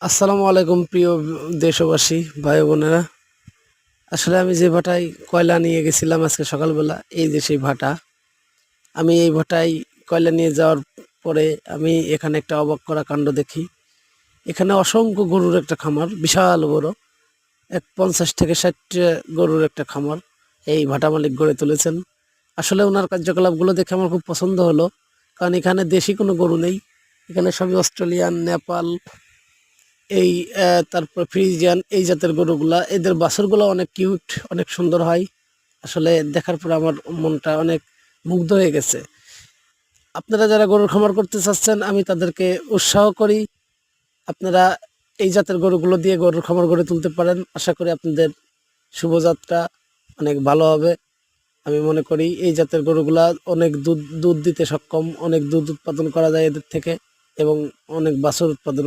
আসসালামু আলাইকুম প্রিয় দেশবাসী ভাই বোনেরা। আসলে আমি যে ভাটায় কয়লা নিয়ে গেছিলাম আজকে সকালবেলা, এই যে সেই ভাটা। আমি এই ভাটায় কয়লা নিয়ে যাওয়ার পরে আমি এখানে একটা অবাক করা কাণ্ড দেখি। এখানে অসংখ্য গরুর একটা খামার, বিশাল বড়, 50 থেকে 60টা গরুর একটা খামার এই ভাটা মালিক গড়ে তুলেছেন। আসলে ওনার কার্যকলাপগুলো দেখে আমার খুব পছন্দ হলো, কারণ এখানে দেশি কোনো গরু নেই। এখানে সবই অস্ট্রেলিয়ান, নেপাল, এই তারপর ফ্রিজিয়ান, এই জাতের গরুগুলা। এদের বাছুরগুলো অনেক কিউট, অনেক সুন্দর হয়। আসলে দেখার পর আমার মনটা অনেক মুগ্ধ হয়ে গেছে। আপনারা যারা গরুর খামার করতে চাচ্ছেন, আমি তাদেরকে উৎসাহ করি, আপনারা এই জাতের গরুগুলো দিয়ে গরুর খামার গড়ে তুলতে পারেন। আশা করি আপনাদের শুভযাত্রা অনেক ভালো হবে। আমি মনে করি এই জাতের গরুগুলা অনেক দুধ দুধ দিতে সক্ষম, অনেক দুধ উৎপাদন করা যায় এদের থেকে, এবং অনেক বাছুর উৎপাদন